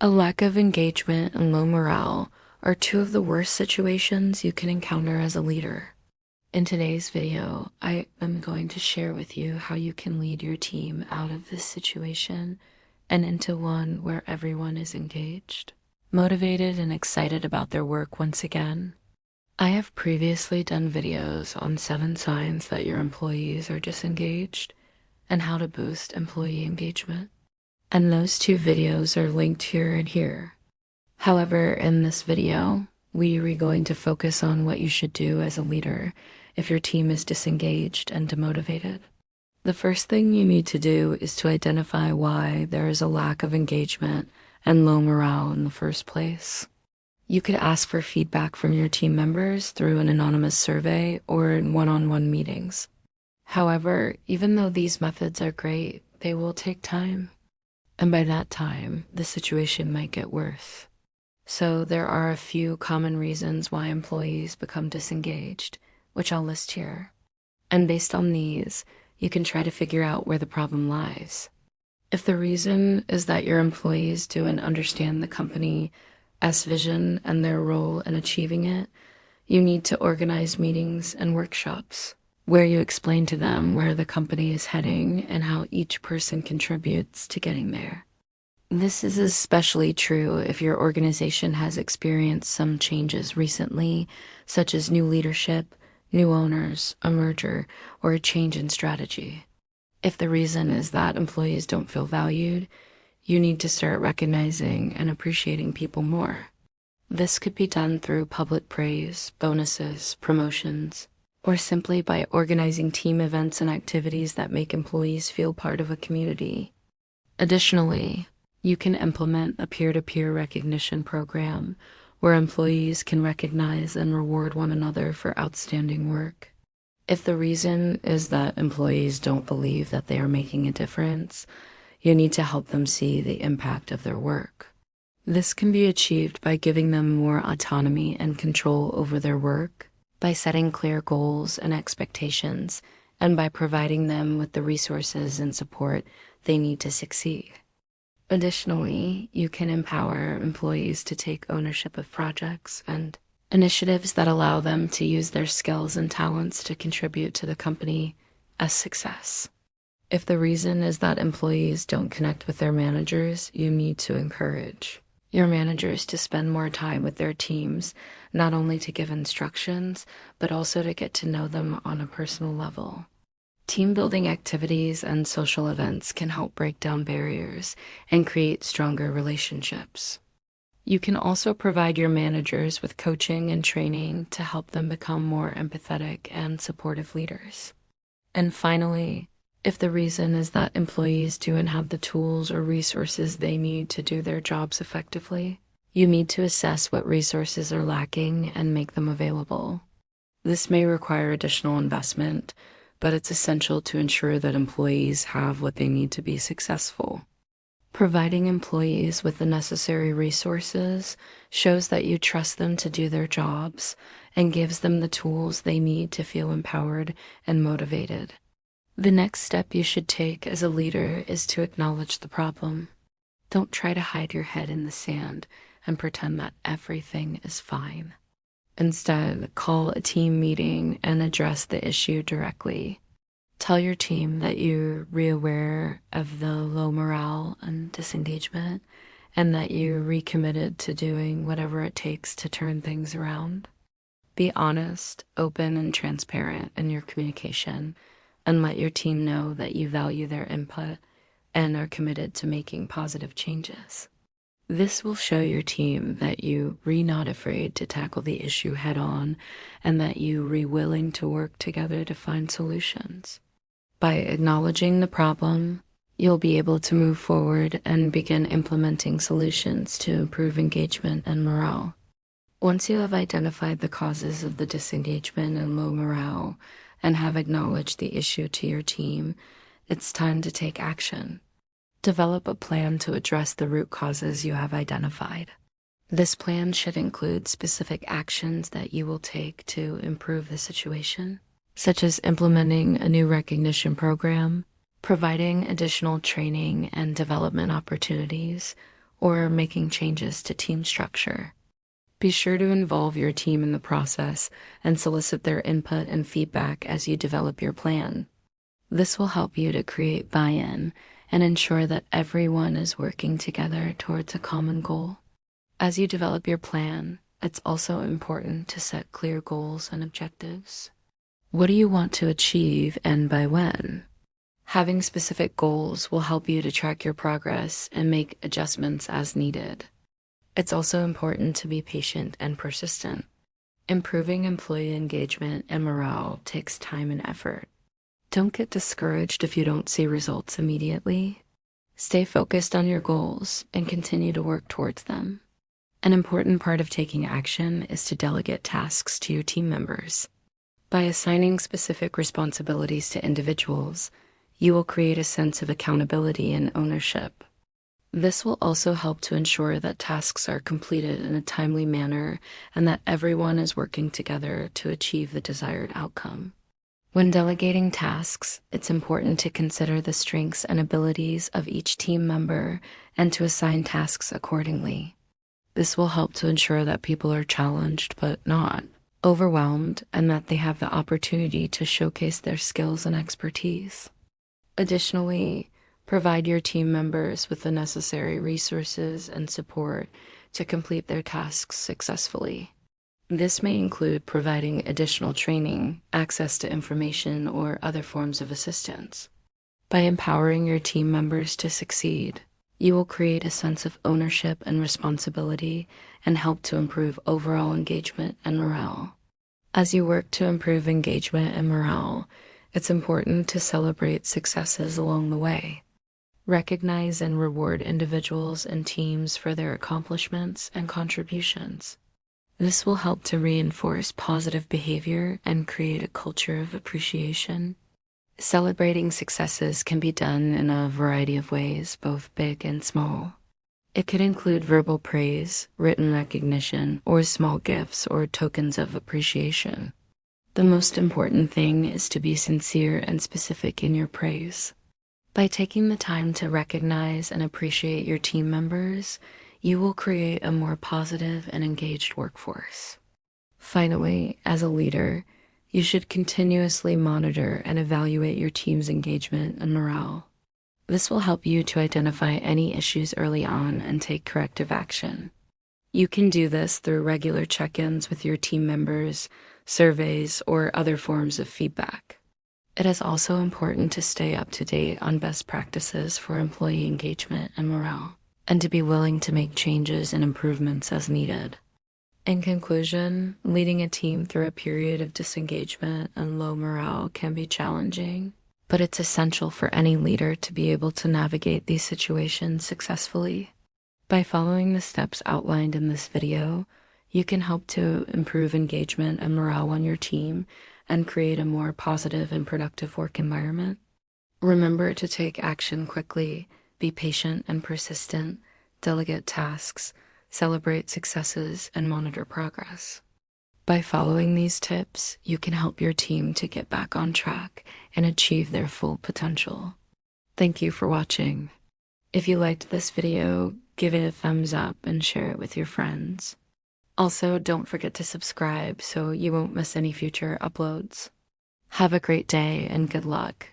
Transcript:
A lack of engagement and low morale are two of the worst situations you can encounter as a leader. In today's video, I am going to share with you how you can lead your team out of this situation and into one where everyone is engaged, motivated, and excited about their work once again. I have previously done videos on 7 signs that your employees are disengaged and how to boost employee engagement. And those 2 videos are linked here and here. However, in this video, we are going to focus on what you should do as a leader if your team is disengaged and demotivated. The first thing you need to do is to identify why there is a lack of engagement and low morale in the first place. You could ask for feedback from your team members through an anonymous survey or in one-on-one meetings. However, even though these methods are great, they will take time. And by that time, the situation might get worse. So there are a few common reasons why employees become disengaged, which I'll list here. And based on these, you can try to figure out where the problem lies. If the reason is that your employees don't understand the company's vision and their role in achieving it, you need to organize meetings and workshops where you explain to them where the company is heading and how each person contributes to getting there. This is especially true if your organization has experienced some changes recently, such as new leadership, new owners, a merger, or a change in strategy. If the reason is that employees don't feel valued, you need to start recognizing and appreciating people more. This could be done through public praise, bonuses, promotions, or simply by organizing team events and activities that make employees feel part of a community. Additionally, you can implement a peer-to-peer recognition program where employees can recognize and reward one another for outstanding work. If the reason is that employees don't believe that they are making a difference, you need to help them see the impact of their work. This can be achieved by giving them more autonomy and control over their work, by setting clear goals and expectations, and by providing them with the resources and support they need to succeed. Additionally, you can empower employees to take ownership of projects and initiatives that allow them to use their skills and talents to contribute to the company's success. If the reason is that employees don't connect with their managers, you need to encourage your managers to spend more time with their teams, not only to give instructions, but also to get to know them on a personal level. Team building activities and social events can help break down barriers and create stronger relationships. You can also provide your managers with coaching and training to help them become more empathetic and supportive leaders. And finally, if the reason is that employees don't have the tools or resources they need to do their jobs effectively, you need to assess what resources are lacking and make them available. This may require additional investment, but it's essential to ensure that employees have what they need to be successful. Providing employees with the necessary resources shows that you trust them to do their jobs and gives them the tools they need to feel empowered and motivated. The next step you should take as a leader is to acknowledge the problem. Don't try to hide your head in the sand and pretend that everything is fine. Instead, call a team meeting and address the issue directly. Tell your team that you're aware of the low morale and disengagement, and that you're recommitted to doing whatever it takes to turn things around. Be honest, open, and transparent in your communication, and let your team know that you value their input and are committed to making positive changes. This will show your team that you're not afraid to tackle the issue head on and that you're willing to work together to find solutions. By acknowledging the problem, you'll be able to move forward and begin implementing solutions to improve engagement and morale. Once you have identified the causes of the disengagement and low morale and have acknowledged the issue to your team, it's time to take action. Develop a plan to address the root causes you have identified. This plan should include specific actions that you will take to improve the situation, such as implementing a new recognition program, providing additional training and development opportunities, or making changes to team structure. Be sure to involve your team in the process and solicit their input and feedback as you develop your plan. This will help you to create buy-in and ensure that everyone is working together towards a common goal. As you develop your plan, it's also important to set clear goals and objectives. What do you want to achieve and by when? Having specific goals will help you to track your progress and make adjustments as needed. It's also important to be patient and persistent. Improving employee engagement and morale takes time and effort. Don't get discouraged if you don't see results immediately. Stay focused on your goals and continue to work towards them. An important part of taking action is to delegate tasks to your team members. By assigning specific responsibilities to individuals, you will create a sense of accountability and ownership. This will also help to ensure that tasks are completed in a timely manner and that everyone is working together to achieve the desired outcome. When delegating tasks, it's important to consider the strengths and abilities of each team member and to assign tasks accordingly. This will help to ensure that people are challenged but not overwhelmed and that they have the opportunity to showcase their skills and expertise. Additionally, provide your team members with the necessary resources and support to complete their tasks successfully. This may include providing additional training, access to information, or other forms of assistance. By empowering your team members to succeed, you will create a sense of ownership and responsibility and help to improve overall engagement and morale. As you work to improve engagement and morale, it's important to celebrate successes along the way. Recognize and reward individuals and teams for their accomplishments and contributions. This will help to reinforce positive behavior and create a culture of appreciation. Celebrating successes can be done in a variety of ways, both big and small. It could include verbal praise, written recognition, or small gifts or tokens of appreciation. The most important thing is to be sincere and specific in your praise. By taking the time to recognize and appreciate your team members, you will create a more positive and engaged workforce. Finally, as a leader, you should continuously monitor and evaluate your team's engagement and morale. This will help you to identify any issues early on and take corrective action. You can do this through regular check-ins with your team members, surveys, or other forms of feedback. It is also important to stay up to date on best practices for employee engagement and morale, and to be willing to make changes and improvements as needed. In conclusion, leading a team through a period of disengagement and low morale can be challenging, but it's essential for any leader to be able to navigate these situations successfully. By following the steps outlined in this video, you can help to improve engagement and morale on your team and create a more positive and productive work environment. Remember to take action quickly, be patient and persistent, delegate tasks, celebrate successes, and monitor progress. By following these tips, you can help your team to get back on track and achieve their full potential. Thank you for watching. If you liked this video, give it a thumbs up and share it with your friends. Also, don't forget to subscribe so you won't miss any future uploads. Have a great day and good luck.